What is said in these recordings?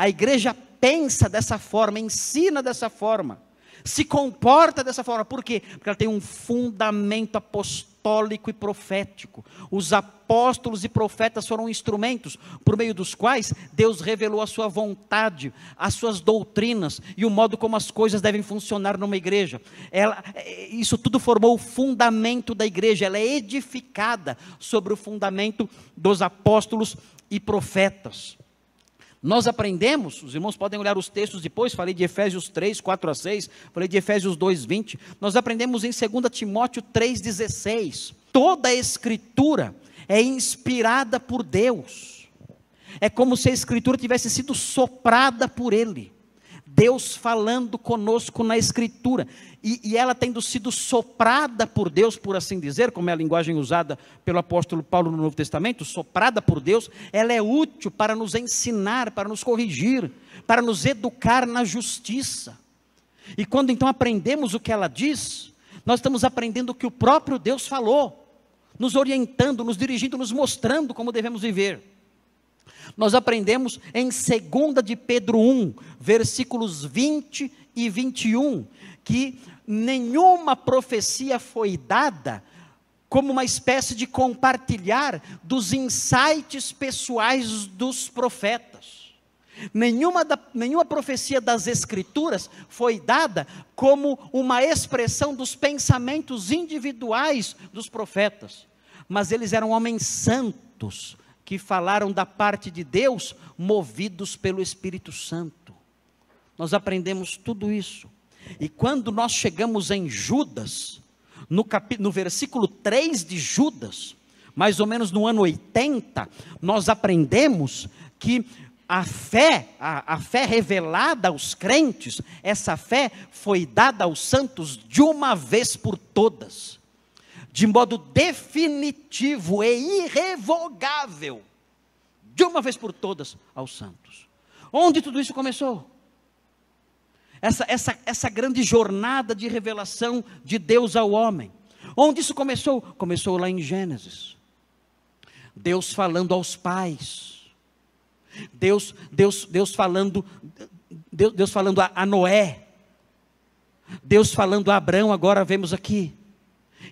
A igreja pensa dessa forma, ensina dessa forma, se comporta dessa forma. Por quê? Porque ela tem um fundamento apostólico e profético. Os apóstolos e profetas foram instrumentos por meio dos quais Deus revelou a sua vontade, as suas doutrinas e o modo como as coisas devem funcionar numa igreja. Isso tudo formou o fundamento da igreja. Ela é edificada sobre o fundamento dos apóstolos e profetas. Nós aprendemos, os irmãos podem olhar os textos depois, falei de Efésios 3, 4 a 6, falei de Efésios 2, 20, nós aprendemos em 2 Timóteo 3, 16, toda a Escritura é inspirada por Deus, é como se a Escritura tivesse sido soprada por Ele, Deus falando conosco na Escritura, e ela tendo sido soprada por Deus, por assim dizer, como é a linguagem usada pelo apóstolo Paulo no Novo Testamento, soprada por Deus, ela é útil para nos ensinar, para nos corrigir, para nos educar na justiça. E quando então aprendemos o que ela diz, nós estamos aprendendo o que o próprio Deus falou, nos orientando, nos dirigindo, nos mostrando como devemos viver. Nós aprendemos em 2 de Pedro 1, versículos 20 e 21, que nenhuma profecia foi dada como uma espécie de compartilhar dos insights pessoais dos profetas. Nenhuma profecia das Escrituras foi dada como uma expressão dos pensamentos individuais dos profetas, mas eles eram homens santos, que falaram da parte de Deus, movidos pelo Espírito Santo. Nós aprendemos tudo isso. E quando nós chegamos em Judas, no versículo 3 de Judas, mais ou menos no ano 80, nós aprendemos que a fé revelada aos crentes, essa fé foi dada aos santos de uma vez por todas, de modo definitivo e irrevogável, de uma vez por todas aos santos. Onde tudo isso começou? Essa grande jornada de revelação de Deus ao homem. Onde isso começou? Começou lá em Gênesis. Deus falando aos pais. Deus falando a Noé. Deus falando a Abraão, agora vemos aqui.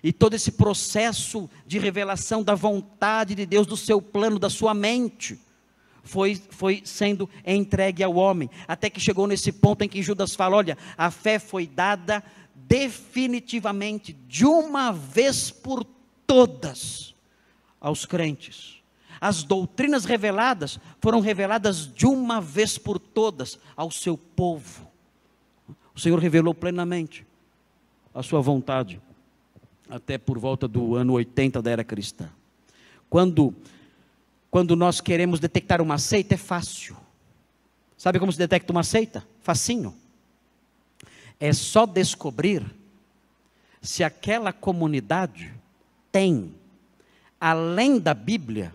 E todo esse processo de revelação da vontade de Deus, do seu plano, da sua mente, foi sendo entregue ao homem, até que chegou nesse ponto em que Judas fala, olha, a fé foi dada definitivamente, de uma vez por todas, aos crentes. As doutrinas reveladas foram reveladas de uma vez por todas ao seu povo. O Senhor revelou plenamente a sua vontade, até por volta do ano 80 da era cristã. Quando nós queremos detectar uma seita, é fácil. Sabe como se detecta uma seita? Facinho. É só descobrir se aquela comunidade tem, além da Bíblia,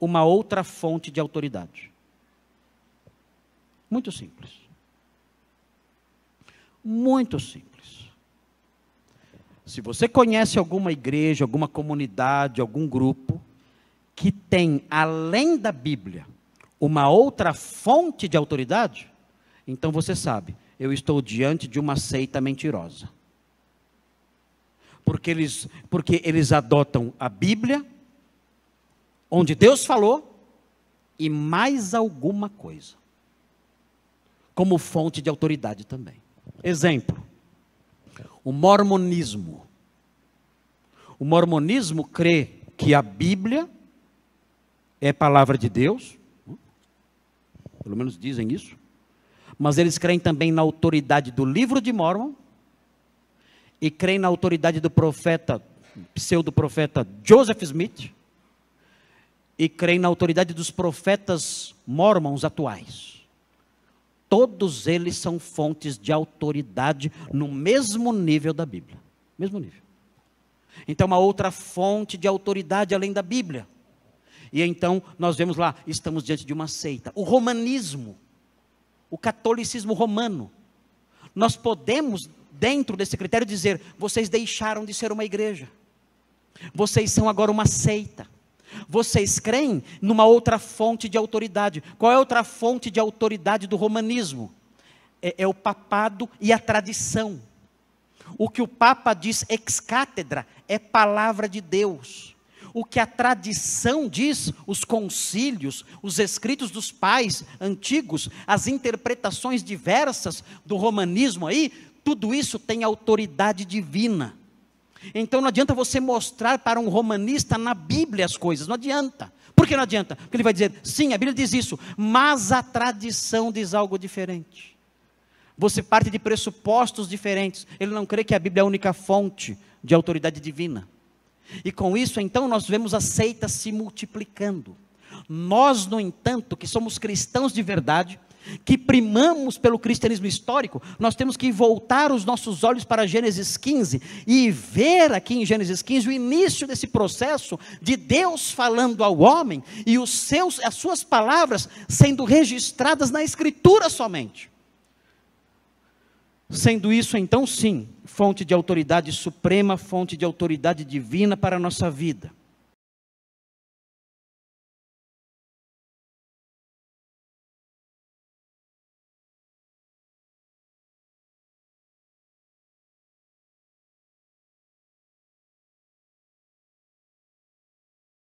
uma outra fonte de autoridade. Muito simples. Muito simples. Se você conhece alguma igreja, alguma comunidade, algum grupo, que tem, além da Bíblia, uma outra fonte de autoridade, então você sabe, eu estou diante de uma seita mentirosa. Porque eles adotam a Bíblia, onde Deus falou, e mais alguma coisa, como fonte de autoridade também. Exemplo, o mormonismo. O mormonismo crê que a Bíblia é palavra de Deus, pelo menos dizem isso, mas eles creem também na autoridade do livro de Mórmon, e creem na autoridade do pseudo-profeta Joseph Smith, e creem na autoridade dos profetas mormons atuais. Todos eles são fontes de autoridade no mesmo nível da Bíblia. Mesmo nível. Então, uma outra fonte de autoridade além da Bíblia. E então, nós vemos lá, estamos diante de uma seita. O romanismo, o catolicismo romano. Nós podemos, dentro desse critério, dizer, vocês deixaram de ser uma igreja. Vocês são agora uma seita. Vocês creem numa outra fonte de autoridade. Qual é a outra fonte de autoridade do romanismo? É o papado e a tradição. O que o Papa diz ex cátedra é palavra de Deus. O que a tradição diz, os concílios, os escritos dos pais antigos, as interpretações diversas do romanismo aí, tudo isso tem autoridade divina. Então não adianta você mostrar para um romanista na Bíblia as coisas, não adianta. Por que não adianta? Porque ele vai dizer, sim, a Bíblia diz isso, mas a tradição diz algo diferente. Você parte de pressupostos diferentes. Ele não crê que a Bíblia é a única fonte de autoridade divina. E com isso, então, nós vemos as seitas se multiplicando. Nós, no entanto, que somos cristãos de verdade, que primamos pelo cristianismo histórico, nós temos que voltar os nossos olhos para Gênesis 15 e ver aqui em Gênesis 15 o início desse processo de Deus falando ao homem e as suas palavras sendo registradas na Escritura somente. Sendo isso, então, sim, fonte de autoridade suprema, fonte de autoridade divina para a nossa vida.